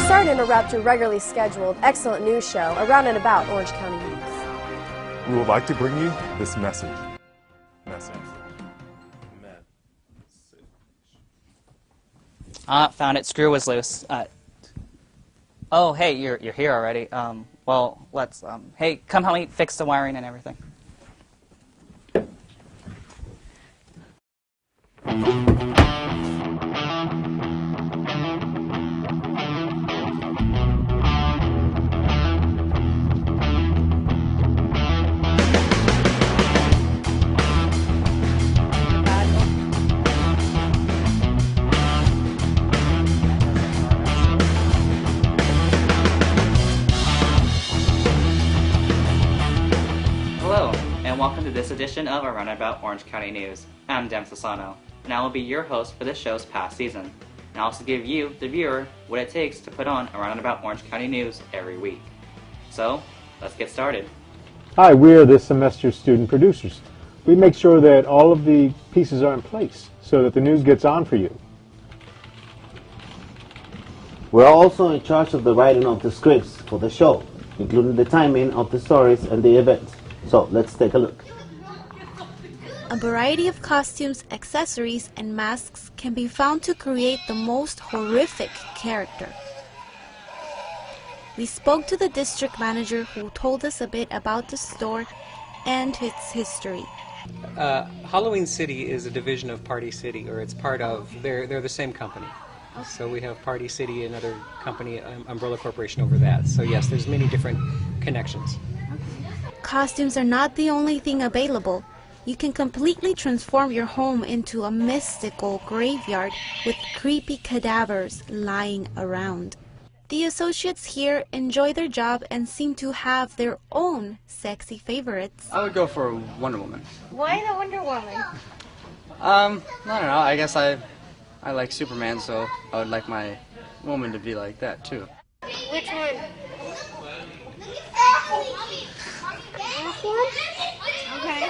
sorry to interrupt your regularly scheduled, excellent news show around and about Orange County News. We would like to bring you this message. Found it. Screw was loose. Oh, hey, you're here already. Well, let's, hey, come help me fix the wiring and everything. Welcome to this edition of A Runabout Orange County News. I'm Dem Sassano, and I will be your host for this show's past season, and I'll also give you, the viewer, what it takes to put on A Runabout Orange County News every week. So, let's get started. Hi, we're this semester's student producers. We make sure that all of the pieces are in place so that the news gets on for you. We're also in charge of the writing of the scripts for the show, including the timing of the stories and the events. So let's take a look. A variety of costumes, accessories, and masks can be found to create the most horrific character. We spoke to the district manager who told us a bit about the store and its history. Halloween City is a division of Party City, or it's part of, they're the same company. So we have Party City, another company, umbrella corporation over that. So yes, there's many different connections. Costumes are not the only thing available. You can completely transform your home into a mystical graveyard with creepy cadavers lying around. The associates here enjoy their job and seem to have their own sexy favorites. I would go for Wonder Woman. Why the Wonder Woman? I don't know. I guess I like Superman, so I would like my woman to be like that too. Which one? Okay.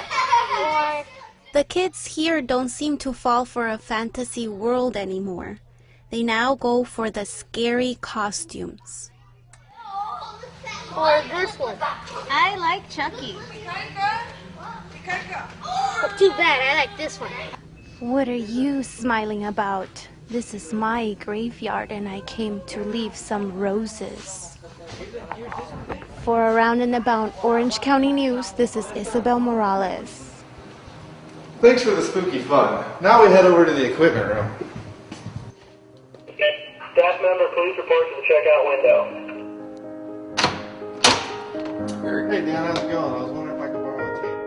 Or the kids here don't seem to fall for a fantasy world anymore. They now go for the scary costumes. or this one? I like Chucky. But too bad, I like this one. What are you smiling about? This is my graveyard and I came to leave some roses. For Around and About Orange County News, this is Isabel Morales. Thanks for the spooky fun. Now we head over to the equipment room. Staff member, please report to the checkout window. Hey Dan, how's it going? I was wondering if I could borrow a tape.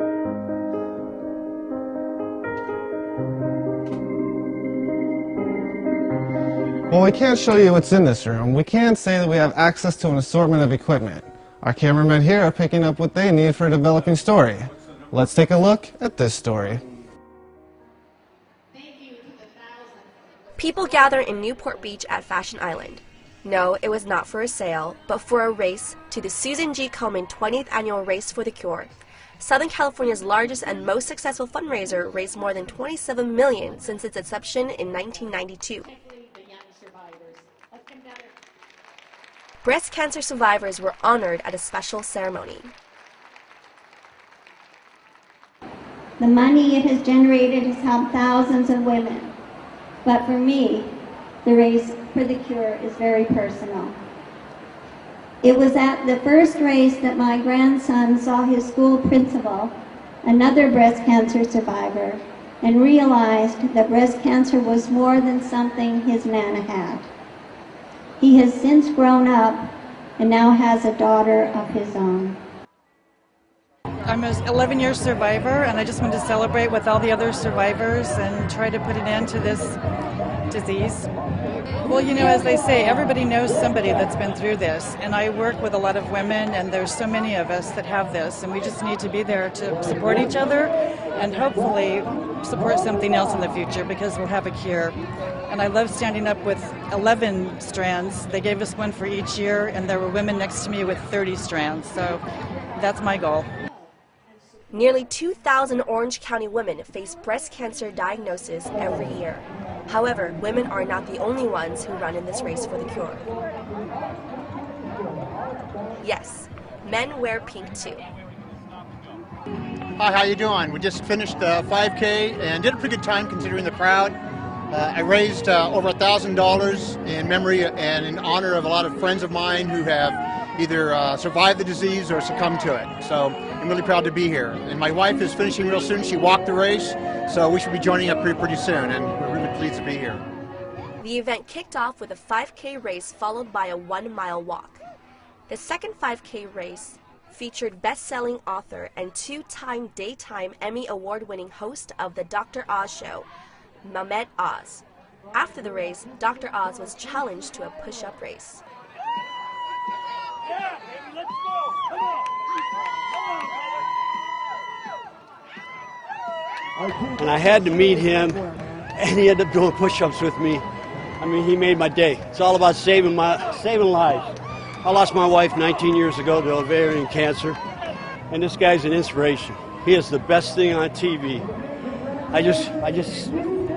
Well, we can't show you what's in this room. We can say that we have access to an assortment of equipment. Our cameramen here are picking up what they need for a developing story. Let's take a look at this story. People gather in Newport Beach at Fashion Island. No, it was not for a sale, but for a race to the Susan G. Komen 20th Annual Race for the Cure. Southern California's largest and most successful fundraiser raised more than $27 million since its inception in 1992. Breast cancer survivors were honored at a special ceremony. The money it has generated has helped thousands of women. But for me, the race for the cure is very personal. It was at the first race that my grandson saw his school principal, another breast cancer survivor, and realized that breast cancer was more than something his nana had. He has since grown up and now has a daughter of his own. I'm an 11-year survivor, and I just want to celebrate with all the other survivors and try to put an end to this disease. Well, you know, as they say, everybody knows somebody that's been through this, and I work with a lot of women, and there's so many of us that have this, and we just need to be there to support each other and hopefully support something else in the future, because we'll have a cure. And I love standing up with 11 strands. They gave us one for each year, and there were women next to me with 30 strands, so that's my goal. Nearly 2,000 Orange County women face breast cancer diagnosis every year. However, women are not the only ones who run in this race for the cure. Yes, men wear pink too. Hi, how you doing? We just finished 5K and did a pretty good time considering the crowd. I raised over $1,000 in memory and in honor of a lot of friends of mine who have either survived the disease or succumbed to it. So I'm really proud to be here. And my wife is finishing real soon. She walked the race, so we should be joining up pretty soon, and we're really pleased to be here. The event kicked off with a 5K race followed by a 1-mile walk. The second 5K race featured best-selling author and 2-time daytime Emmy Award-winning host of the Dr. Oz show, Mehmet Oz. After the race, Dr. Oz was challenged to a push-up race. And I had to meet him, and he ended up doing push-ups with me. I mean, he made my day. It's all about saving lives. I lost my wife 19 years ago to ovarian cancer, and this guy's an inspiration. He is the best thing on TV.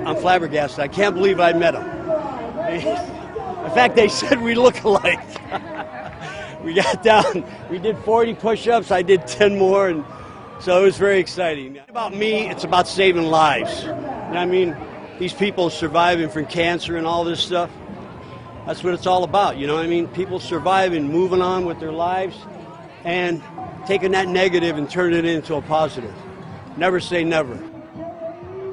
I'm flabbergasted. I can't believe I met him. In fact, they said we look alike. We got down, we did 40 push-ups, I did 10 more, and so it was very exciting. It's about me, it's about saving lives. And I mean, these people surviving from cancer and all this stuff, that's what it's all about, you know what I mean? People surviving, moving on with their lives, and taking that negative and turning it into a positive. Never say never.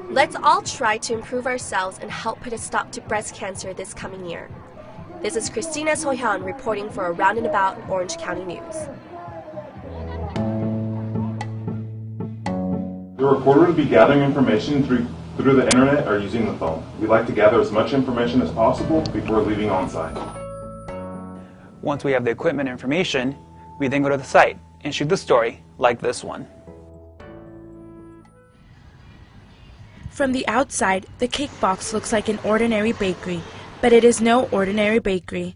Let's all try to improve ourselves and help put a stop to breast cancer this coming year. This is Christina So-Hyun reporting for Around and About Orange County News. The reporter will be gathering information through the internet or using the phone. We like to gather as much information as possible before leaving on site. Once we have the equipment information, we then go to the site and shoot the story like this one. From the outside, the cake box looks like an ordinary bakery, but it is no ordinary bakery.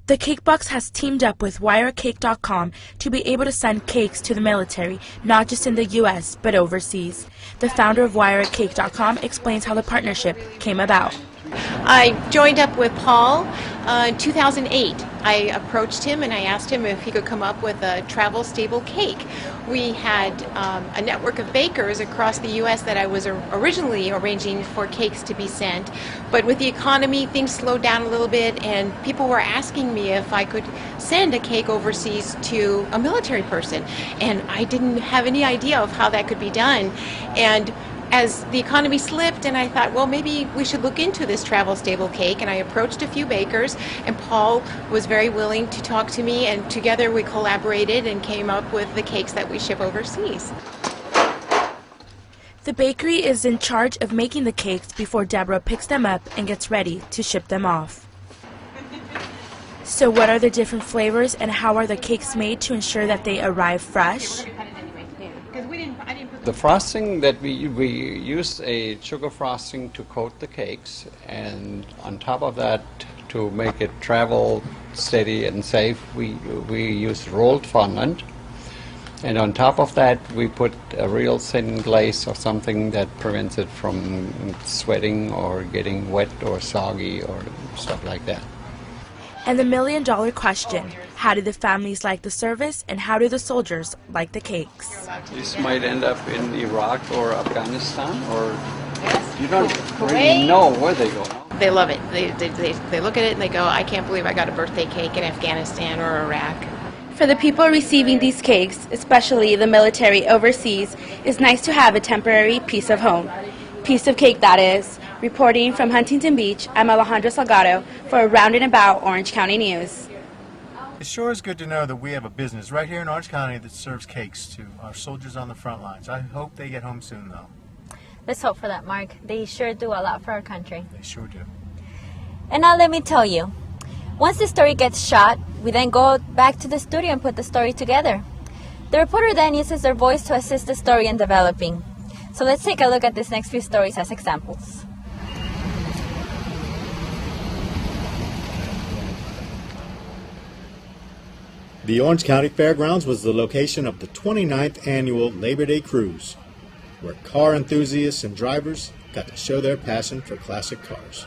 The cake box has teamed up with WireCake.com to be able to send cakes to the military, not just in the U.S., but overseas. The founder of WireCake.com explains how the partnership came about. I joined up with Paul in 2008. I approached him and I asked him if he could come up with a travel stable cake. We had a network of bakers across the U.S. that I was originally arranging for cakes to be sent, but with the economy things slowed down a little bit and people were asking me if I could send a cake overseas to a military person, and I didn't have any idea of how that could be done. And as the economy slipped, and I thought, well, maybe we should look into this travel stable cake, and I approached a few bakers, and Paul was very willing to talk to me, and together we collaborated and came up with the cakes that we ship overseas. The bakery is in charge of making the cakes before Deborah picks them up and gets ready to ship them off. So what are the different flavors and how are the cakes made to ensure that they arrive fresh? The frosting that we use a sugar frosting to coat the cakes, and on top of that, to make it travel steady and safe, we use rolled fondant, and on top of that we put a real thin glaze or something that prevents it from sweating or getting wet or soggy or stuff like that. And the million-dollar question, how do the families like the service and how do the soldiers like the cakes? This might end up in Iraq or Afghanistan, or you don't really know where they go. They love it. They look at it and they go, I can't believe I got a birthday cake in Afghanistan or Iraq. For the people receiving these cakes, especially the military overseas, it's nice to have a temporary piece of home. Piece of cake, that is. Reporting from Huntington Beach, I'm Alejandra Salgado for Around and About Orange County News. It sure is good to know that we have a business right here in Orange County that serves cakes to our soldiers on the front lines. I hope they get home soon, though. Let's hope for that, Mark. They sure do a lot for our country. They sure do. And now let me tell you, once the story gets shot, we then go back to the studio and put the story together. The reporter then uses their voice to assist the story in developing. So let's take a look at these next few stories as examples. The Orange County Fairgrounds was the location of the 29th annual Labor Day Cruise, where car enthusiasts and drivers got to show their passion for classic cars.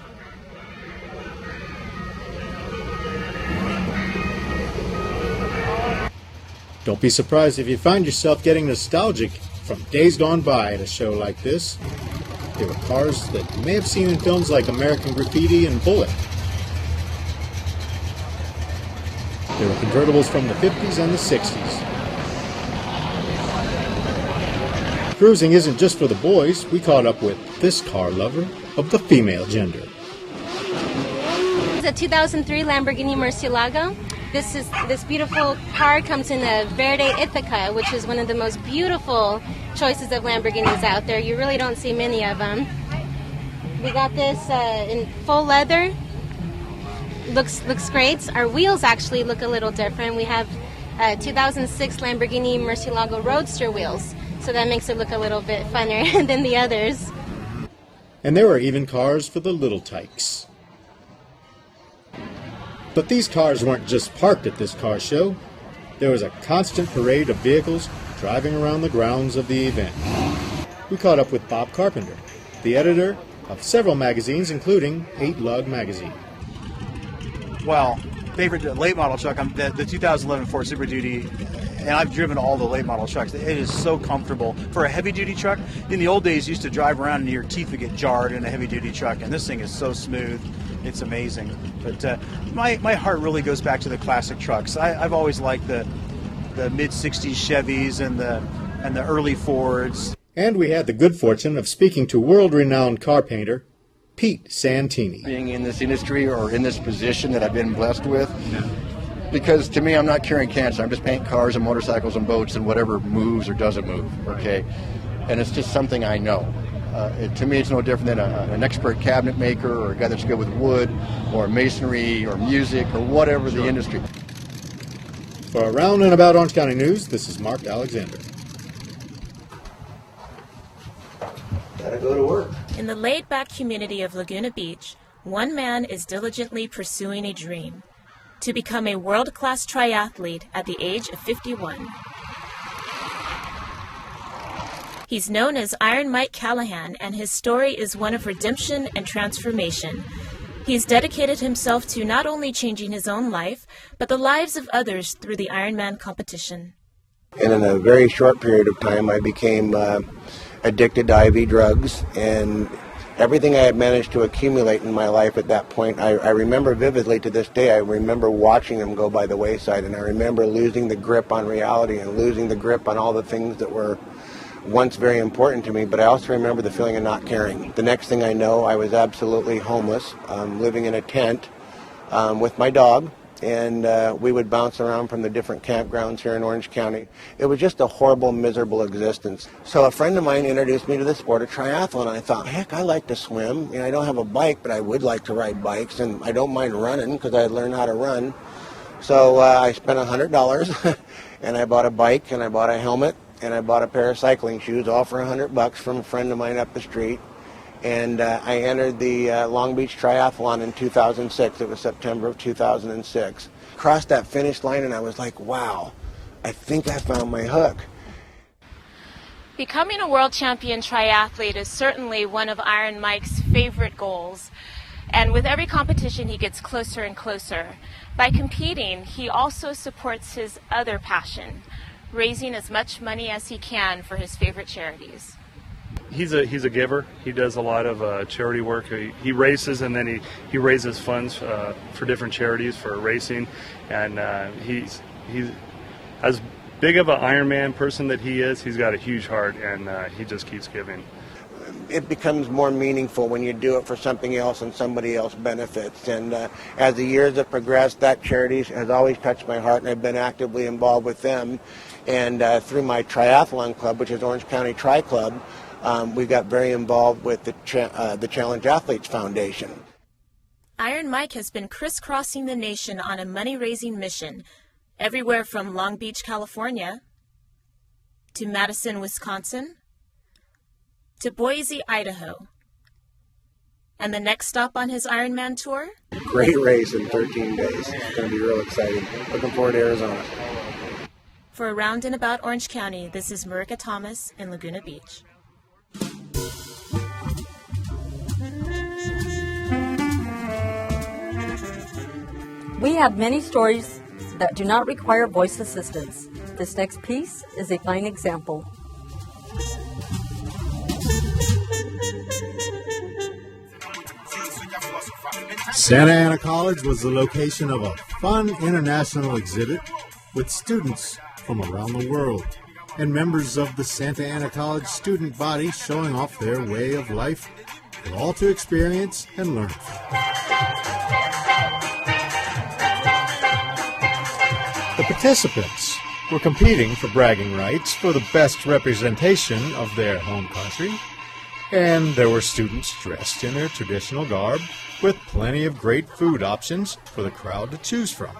Don't be surprised if you find yourself getting nostalgic from days gone by at a show like this. There were cars that you may have seen in films like American Graffiti and Bullet. There were convertibles from the 50s and the 60s. Cruising isn't just for the boys. We caught up with this car lover of the female gender. It's a 2003 Lamborghini Murcielago. This beautiful car comes in a Verde Ithaca, which is one of the most beautiful choices of Lamborghinis out there. You really don't see many of them. We got this in full leather. Looks great. Our wheels actually look a little different. We have 2006 Lamborghini Murcielago Roadster wheels, so that makes it look a little bit funner than the others. And there were even cars for the little tykes. But these cars weren't just parked at this car show. There was a constant parade of vehicles driving around the grounds of the event. We caught up with Bob Carpenter, the editor of several magazines, including 8 Lug magazine. Well, favorite late model truck, the 2011 Ford Super Duty, and I've driven all the late model trucks. It is so comfortable. For a heavy duty truck, in the old days you used to drive around and your teeth would get jarred in a heavy duty truck, and this thing is so smooth. It's amazing. But my heart really goes back to the classic trucks. I've always liked the mid-60s Chevys and the early Fords. And we had the good fortune of speaking to world-renowned car painter Pete Santini. Being in this industry or in this position that I've been blessed with, because to me I'm not curing cancer. I'm just painting cars and motorcycles and boats and whatever moves or doesn't move, okay? And it's just something I know. To me, it's no different than an expert cabinet maker or a guy that's good with wood or masonry or music or whatever the industry. For Around and About Orange County News, this is Mark Alexander. Gotta go to work. In the laid-back community of Laguna Beach, one man is diligently pursuing a dream: to become a world-class triathlete at the age of 51. He's known as Iron Mike Callahan, and his story is one of redemption and transformation. He's dedicated himself to not only changing his own life, but the lives of others through the Ironman competition. And in a very short period of time, I became addicted to IV drugs, and everything I had managed to accumulate in my life at that point, I remember vividly to this day. I remember watching them go by the wayside, and I remember losing the grip on reality and losing the grip on all the things that were once very important to me, but I also remember the feeling of not caring. The next thing I know, I was absolutely homeless, living in a tent with my dog, and we would bounce around from the different campgrounds here in Orange County. It was just a horrible, miserable existence. So a friend of mine introduced me to the sport of triathlon, and I thought, heck, I like to swim. I don't have a bike, but I would like to ride bikes, and I don't mind running because I learned how to run. So I spent $100, and I bought a bike, and I bought a helmet, and I bought a pair of cycling shoes, all for $100 from a friend of mine up the street. And I entered the Long Beach Triathlon in 2006. It was September of 2006. Crossed that finish line, and I was like, wow, I think I found my hook. Becoming a world champion triathlete is certainly one of Iron Mike's favorite goals. And with every competition, he gets closer and closer. By competing, he also supports his other passion: raising as much money as he can for his favorite charities. He's a giver. He does a lot of charity work. He races, and then he raises funds for different charities for racing. And he's as big of an Ironman person that he is. He's got a huge heart, and he just keeps giving. It becomes more meaningful when you do it for something else and somebody else benefits. And as the years have progressed, that charity has always touched my heart, and I've been actively involved with them. And through my triathlon club, which is Orange County Tri Club, we got very involved with the Challenge Athletes Foundation. Iron Mike has been crisscrossing the nation on a money-raising mission, everywhere from Long Beach, California, to Madison, Wisconsin, to Boise, Idaho. And the next stop on his Ironman tour? Great race in 13 days. It's going to be real exciting. Looking forward to Arizona. For Around and About Orange County, this is Marika Thomas in Laguna Beach. We have many stories that do not require voice assistance. This next piece is a fine example. Santa Ana College was the location of a fun international exhibit with students from around the world and members of the Santa Ana College student body showing off their way of life for all to experience and learn from. The participants were competing for bragging rights for the best representation of their home country, and there were students dressed in their traditional garb with plenty of great food options for the crowd to choose from.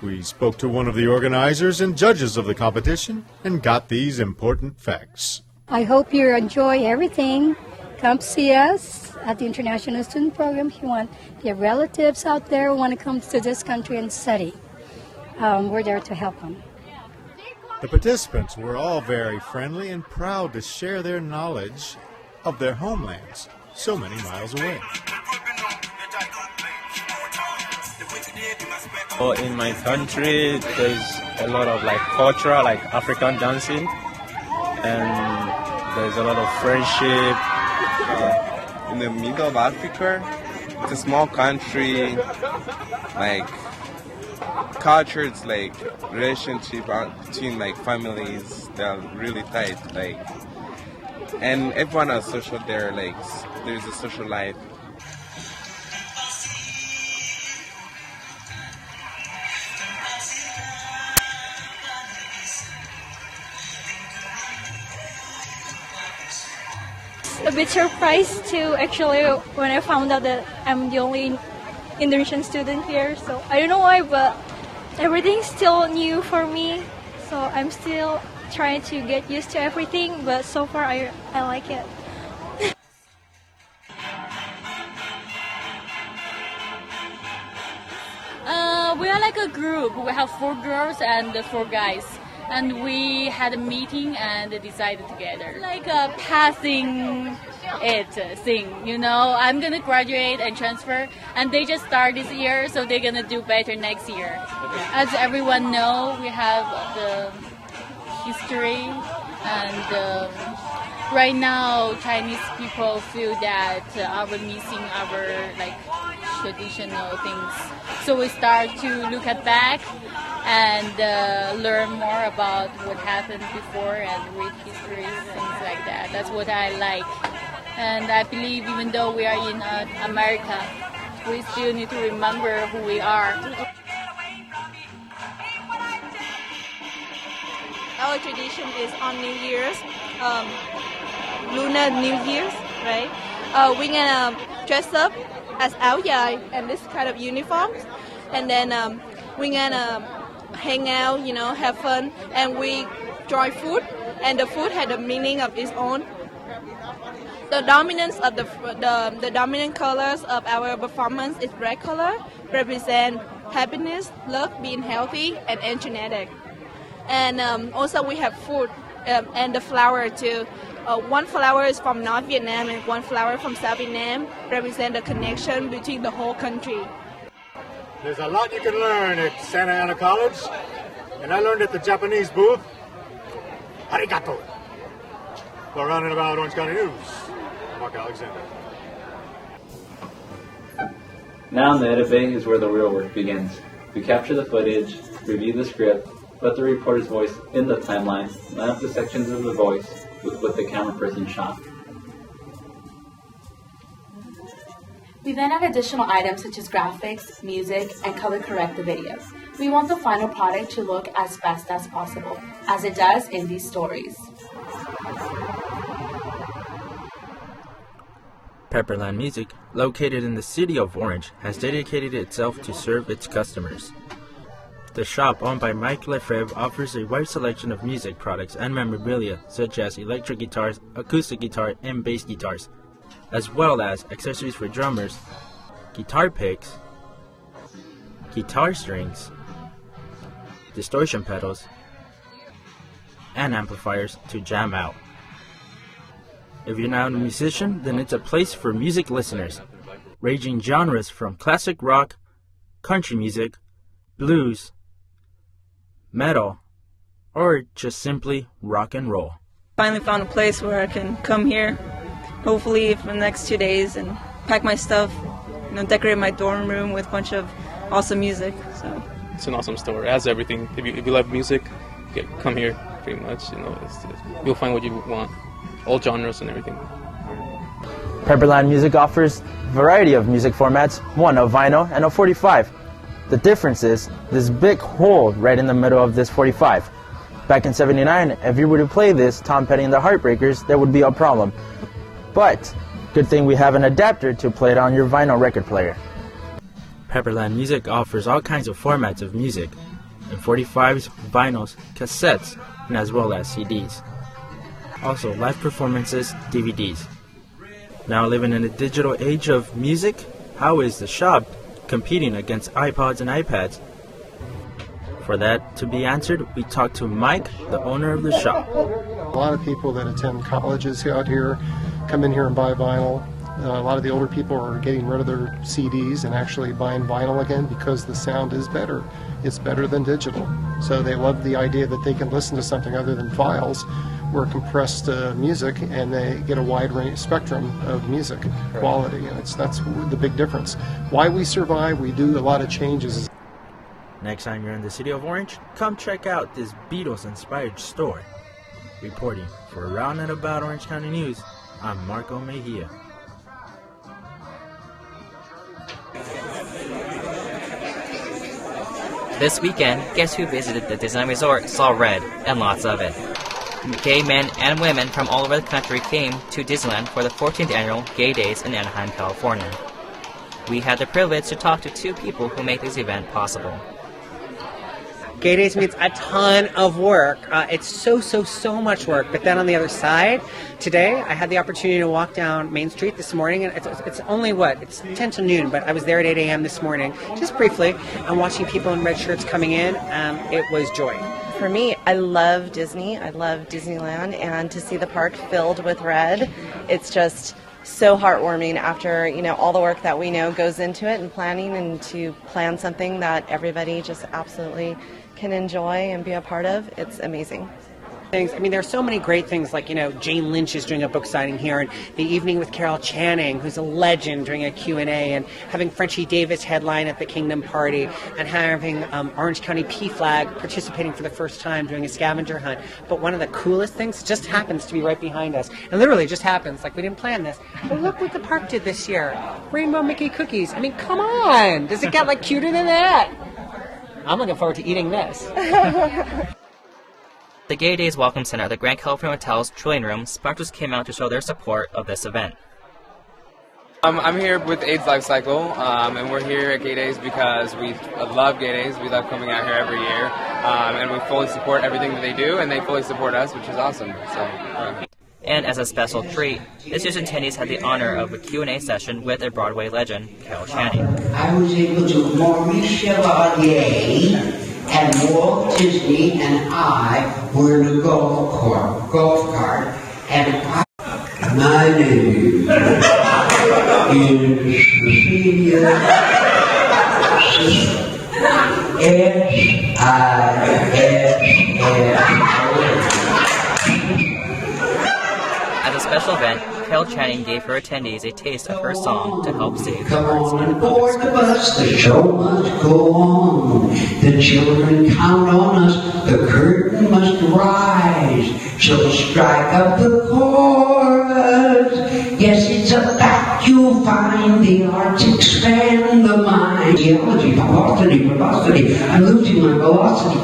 We spoke to one of the organizers and judges of the competition and got these important facts. I hope you enjoy everything. Come see us at the International Student Program if you want your relatives out there who want to come to this country and study. We're there to help them. The participants were all very friendly and proud to share their knowledge of their homelands so many miles away. Well, in my country, there's a lot of cultural, African dancing, and there's a lot of friendship. In the middle of Africa, it's a small country, culture, it's relationship between families, they're really tight, and everyone is social there, there's a social life. A bit surprised too, actually, when I found out that I'm the only Indonesian student here. So I don't know why, but everything's still new for me. So I'm still trying to get used to everything, but so far I like it. We are like a group. We have 4 girls and 4 guys. And we had a meeting and decided together. Like a passing it thing, I'm gonna graduate and transfer, and they just start this year, so they're gonna do better next year. As everyone know, we have the history, and right now Chinese people feel that we're missing our traditional things. So we start to look at back and learn more about what happened before and read history, things like that. That's what I like. And I believe even though we are in America, we still need to remember who we are. Our tradition is on New Year's, Lunar New Year's, right? We're gonna dress up as Aaoc and this kind of uniforms, and then we're gonna hang out, have fun, and we enjoy food, and the food had a meaning of its own. The dominance of the dominant colors of our performance is red color, represent happiness, love, being healthy, and energetic. And also we have food and the flower too. One flower is from North Vietnam and one flower from South Vietnam, represent the connection between the whole country. There's a lot you can learn at Santa Ana College, and I learned at the Japanese booth. Arigato. For Round and About Orange County News, Mark Alexander. Now in the edit bay is where the real work begins. We capture the footage, review the script, put the reporter's voice in the timeline, line up the sections of the voice with what the camera person shot. We then add additional items such as graphics, music, and color correct the videos. We want the final product to look as best as possible, as it does in these stories. Pepperland Music, located in the city of Orange, has dedicated itself to serve its customers. The shop owned by Mike Lefebvre offers a wide selection of music products and memorabilia such as electric guitars, acoustic guitar, and bass guitars, as well as accessories for drummers, guitar picks, guitar strings, distortion pedals, and amplifiers to jam out. If you're not a musician, then it's a place for music listeners, ranging genres from classic rock country music, blues, metal, or just simply rock and roll. Finally found a place where I can come here, hopefully for the next 2 days, and pack my stuff, decorate my dorm room with a bunch of awesome music. So it's an awesome store. It has everything. If you love music, come here. Pretty much, you'll find what you want, all genres and everything. Pepperland Music offers a variety of music formats, one a vinyl and a 45. The difference is this big hole right in the middle of this 45. Back in '79, if you were to play this Tom Petty and the Heartbreakers, there would be a problem. But good thing we have an adapter to play it on your vinyl record player. Pepperland Music offers all kinds of formats of music, in 45s, vinyls, cassettes, and as well as CDs. Also live performances, DVDs. Now living in a digital age of music, how is the shop competing against iPods and iPads? For that to be answered, we talked to Mike, the owner of the shop. A lot of people that attend colleges out here come in here and buy vinyl. A lot of the older people are getting rid of their CDs and actually buying vinyl again because the sound is better. It's better than digital. So they love the idea that they can listen to something other than files or compressed music, and they get a wide range spectrum of music quality. And that's the big difference. Why we survive, we do a lot of changes. Next time you're in the city of Orange, come check out this Beatles-inspired store. Reporting for Around and About Orange County News, I'm Marco Mejia. This weekend, guess who visited the Disneyland Resort, saw red, and lots of it. Gay men and women from all over the country came to Disneyland for the 14th annual Gay Days in Anaheim, California. We had the privilege to talk to two people who make this event possible. Gay Days means a ton of work. It's so much work. But then on the other side, today I had the opportunity to walk down Main Street this morning, and it's only it's 10 to noon, but I was there at 8 a.m. this morning, just briefly, and watching people in red shirts coming in. It was joy. For me, I love Disney. I love Disneyland, and to see the park filled with red, it's just so heartwarming after, all the work that we know goes into it and planning, and to plan something that everybody just absolutely can enjoy and be a part of. It's amazing. I mean, there are so many great things, like, Jane Lynch is doing a book signing here, and the evening with Carol Channing, who's a legend, doing a Q&A, and having Frenchie Davis headline at the Kingdom Party, and having Orange County PFLAG participating for the first time doing a scavenger hunt. But one of the coolest things just happens to be right behind us. And literally just happens, like we didn't plan this. But look what the park did this year. Rainbow Mickey cookies. I mean, come on! Does it get, cuter than that? I'm looking forward to eating this. The Gay Days Welcome Center at the Grand California Hotel's Trillion Room, sponsors came out to show their support of this event. I'm here with AIDS Life Cycle, and we're here at Gay Days because we love Gay Days. We love coming out here every year, and we fully support everything that they do, and they fully support us, which is awesome. And as a special treat, this year's attendees had the honor of a Q&A session with a Broadway legend, Carol Channing. I was able to Maurice Chevalier and Walt Disney and I were in a golf cart, and my name is Cecilia As a special event, Carol Channing gave her attendees a taste of her song to help save the Come birds. on board the bus, the show must go on. The children count on us, the curtain must rise. So strike up the chorus. Yes, it's a fact you'll find. The arts expand the mind. Geology, velocity. I'm losing my velocity.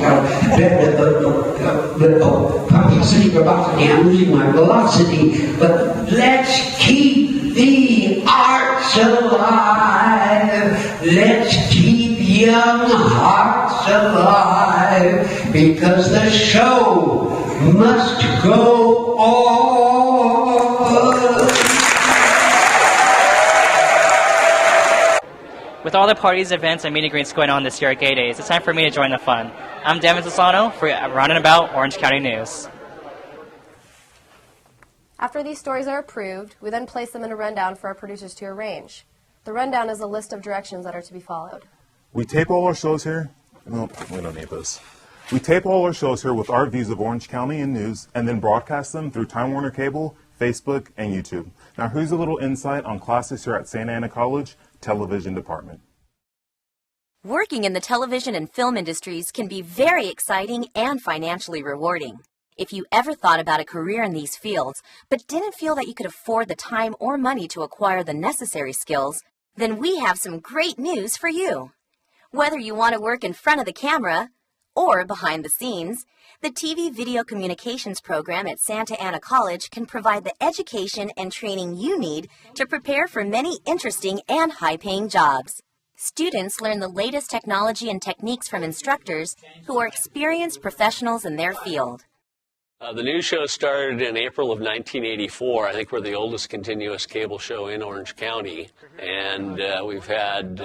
I'm losing my velocity. But let's keep the arts alive. Let's keep young hearts alive. Because the show must go on. With all the parties, events, and meet and greets going on this year at Gay Days, it's time for me to join the fun. I'm Devin Sassano for Around and About Orange County News. After these stories are approved, we then place them in a rundown for our producers to arrange. The rundown is a list of directions that are to be followed. We tape all our shows here. No, we don't need this. We tape all our shows here with art views of Orange County and news, and then broadcast them through Time Warner Cable, Facebook, and YouTube. Now here's a little insight on classes here at Santa Ana College Television Department. Working in the television and film industries can be very exciting and financially rewarding. If you ever thought about a career in these fields, but didn't feel that you could afford the time or money to acquire the necessary skills, then we have some great news for you. Whether you want to work in front of the camera or behind the scenes, the TV Video Communications program at Santa Ana College can provide the education and training you need to prepare for many interesting and high-paying jobs. Students learn the latest technology and techniques from instructors who are experienced professionals in their field. The news show started in April of 1984. I think we're the oldest continuous cable show in Orange County, and we've had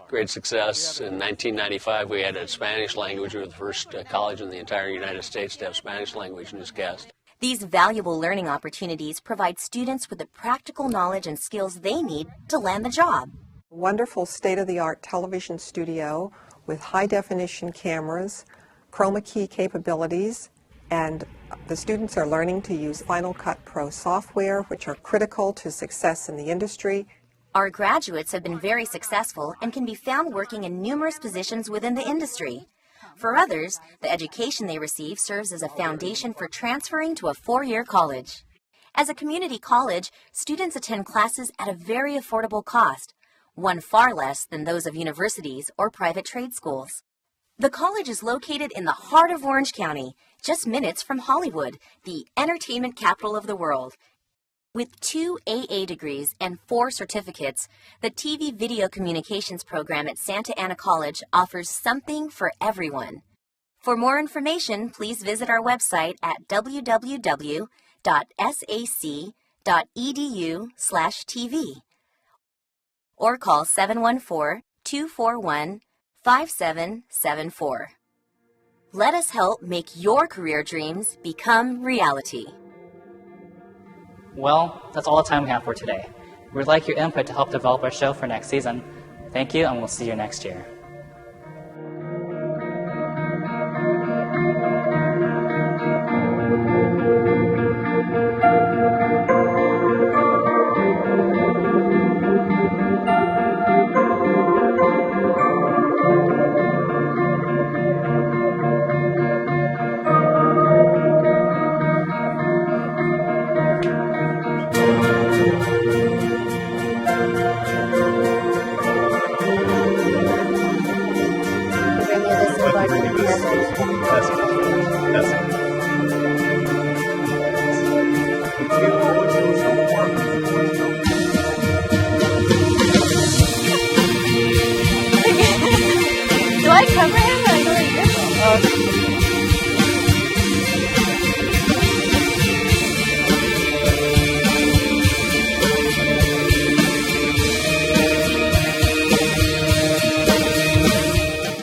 great success. In 1995, we added Spanish language. We were the first college in the entire United States to have Spanish language newscast. These valuable learning opportunities provide students with the practical knowledge and skills they need to land the job. Wonderful state-of-the-art television studio with high-definition cameras, chroma key capabilities, and the students are learning to use Final Cut Pro software, which are critical to success in the industry. Our graduates have been very successful and can be found working in numerous positions within the industry. For others, the education they receive serves as a foundation for transferring to a four-year college. As a community college, students attend classes at a very affordable cost, one far less than those of universities or private trade schools. The college is located in the heart of Orange County, just minutes from Hollywood, the entertainment capital of the world. With 2 AA degrees and 4 certificates, the TV Video Communications program at Santa Ana College offers something for everyone. For more information, please visit our website at www.sac.edu/TV or call 714-241-5774. Let us help make your career dreams become reality. Well, that's all the time we have for today. We'd like your input to help develop our show for next season. Thank you, and we'll see you next year. Do I cover him or do I?